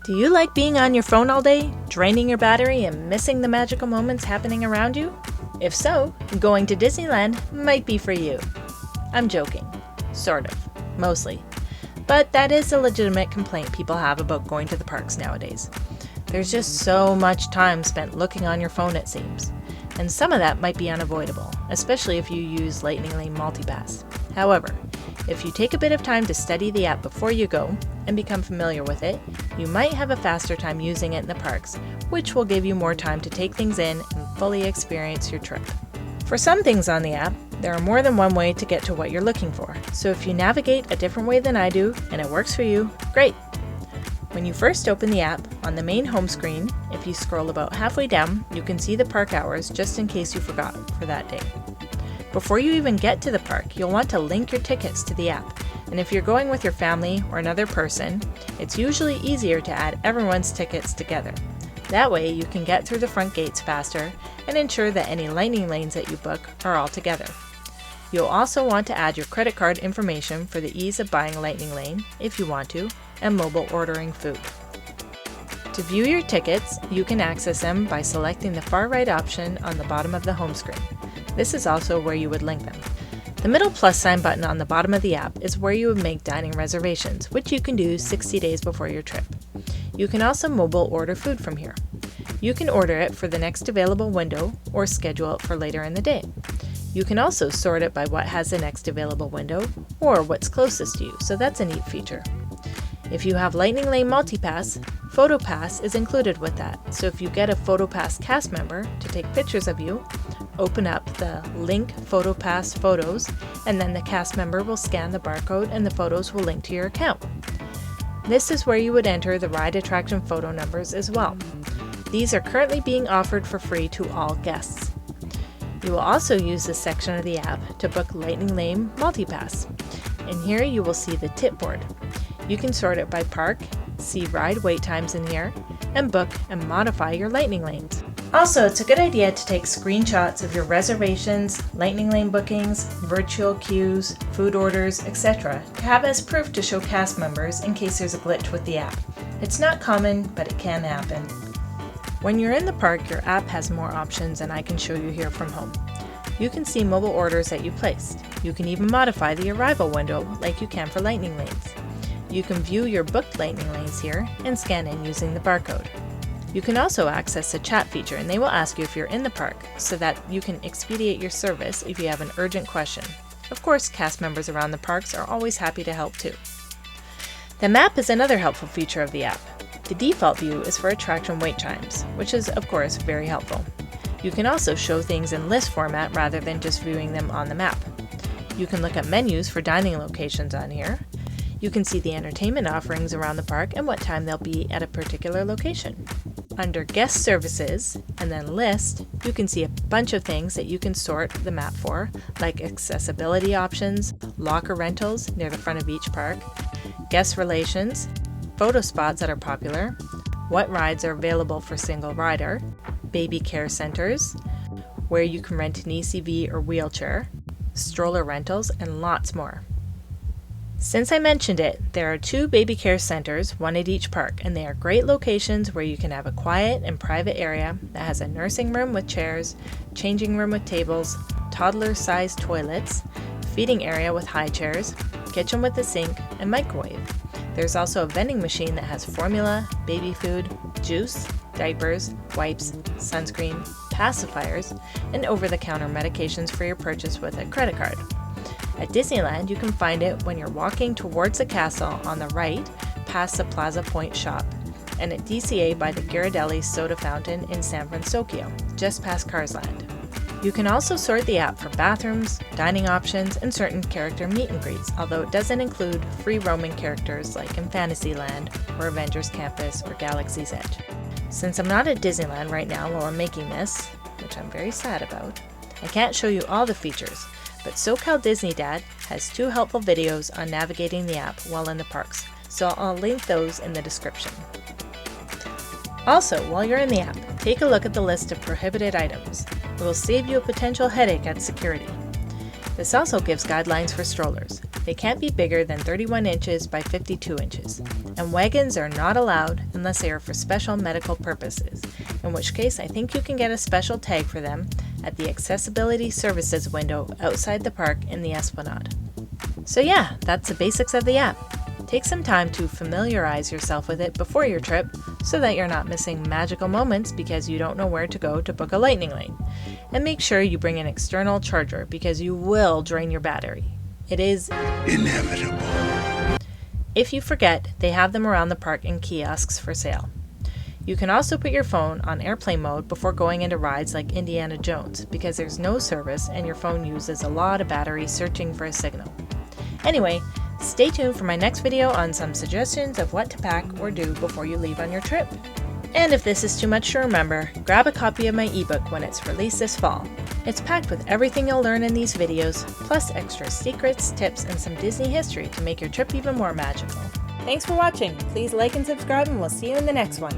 Do you like being on your phone all day, draining your battery and missing the magical moments happening around you? If so, going to Disneyland might be for you. I'm joking. Sort of. Mostly. But that is a legitimate complaint people have about going to the parks nowadays. There's just so much time spent looking on your phone, it seems. And some of that might be unavoidable, especially if you use Lightning Lane Multipass. However, if you take a bit of time to study the app before you go and become familiar with it, you might have a faster time using it in the parks, which will give you more time to take things in and fully experience your trip. For some things on the app, there are more than one way to get to what you're looking for, so if you navigate a different way than I do and it works for you, great! When you first open the app, on the main home screen, if you scroll about halfway down, you can see the park hours just in case you forgot for that day. Before you even get to the park, you'll want to link your tickets to the app, and if you're going with your family or another person, it's usually easier to add everyone's tickets together. That way you can get through the front gates faster and ensure that any Lightning Lanes that you book are all together. You'll also want to add your credit card information for the ease of buying Lightning Lane, if you want to, and mobile ordering food. To view your tickets, you can access them by selecting the far right option on the bottom of the home screen. This is also where you would link them. The middle plus sign button on the bottom of the app is where you would make dining reservations, which you can do 60 days before your trip. You can also mobile order food from here. You can order it for the next available window or schedule it for later in the day. You can also sort it by what has the next available window or what's closest to you, so that's a neat feature. If you have Lightning Lane Multipass, PhotoPass is included with that, so if you get a PhotoPass cast member to take pictures of you, open up the Link PhotoPass Photos, and then the cast member will scan the barcode and the photos will link to your account. This is where you would enter the ride attraction photo numbers as well. These are currently being offered for free to all guests. You will also use this section of the app to book Lightning Lane Multipass. And here you will see the tip board. You can sort it by park, see ride wait times in here, and book and modify your Lightning Lanes. Also, it's a good idea to take screenshots of your reservations, Lightning Lane bookings, virtual queues, food orders, etc. to have as proof to show cast members in case there's a glitch with the app. It's not common, but it can happen. When you're in the park, your app has more options than I can show you here from home. You can see mobile orders that you placed. You can even modify the arrival window like you can for Lightning Lanes. You can view your booked Lightning Lanes here and scan in using the barcode. You can also access the chat feature and they will ask you if you're in the park so that you can expedite your service if you have an urgent question. Of course, cast members around the parks are always happy to help too. The map is another helpful feature of the app. The default view is for attraction wait times, which is of course very helpful. You can also show things in list format rather than just viewing them on the map. You can look at menus for dining locations on here. You can see the entertainment offerings around the park and what time they'll be at a particular location. Under Guest Services and then List, you can see a bunch of things that you can sort the map for, like accessibility options, locker rentals near the front of each park, guest relations, photo spots that are popular, what rides are available for single rider, baby care centers, where you can rent an ECV or wheelchair, stroller rentals, and lots more. Since I mentioned it, there are 2 baby care centers, one at each park, and they are great locations where you can have a quiet and private area that has a nursing room with chairs, changing room with tables, toddler-sized toilets, feeding area with high chairs, kitchen with a sink, and microwave. There's also a vending machine that has formula, baby food, juice, diapers, wipes, sunscreen, pacifiers, and over-the-counter medications for your purchase with a credit card. At Disneyland, you can find it when you're walking towards the castle on the right, past the Plaza Point shop, and at DCA by the Ghirardelli Soda Fountain in San Francisco, just past Cars Land. You can also sort the app for bathrooms, dining options, and certain character meet and greets, although it doesn't include free roaming characters like in Fantasyland, or Avengers Campus, or Galaxy's Edge. Since I'm not at Disneyland right now while I'm making this, which I'm very sad about, I can't show you all the features, but SoCal Disney Dad has 2 helpful videos on navigating the app while in the parks, so I'll link those in the description. Also, while you're in the app, take a look at the list of prohibited items. It will save you a potential headache at security. This also gives guidelines for strollers. They can't be bigger than 31 inches by 52 inches, and wagons are not allowed unless they are for special medical purposes, in which case I think you can get a special tag for them at the Accessibility Services window outside the park in the Esplanade. So yeah, that's the basics of the app. Take some time to familiarize yourself with it before your trip so that you're not missing magical moments because you don't know where to go to book a lightning lane. And make sure you bring an external charger because you will drain your battery. It is inevitable. If you forget, they have them around the park in kiosks for sale. You can also put your phone on airplane mode before going into rides like Indiana Jones because there's no service and your phone uses a lot of battery searching for a signal. Anyway, stay tuned for my next video on some suggestions of what to pack or do before you leave on your trip. And if this is too much to remember, grab a copy of my ebook when it's released this fall. It's packed with everything you'll learn in these videos, plus extra secrets, tips, and some Disney history to make your trip even more magical. Thanks for watching. Please like and subscribe, and we'll see you in the next one.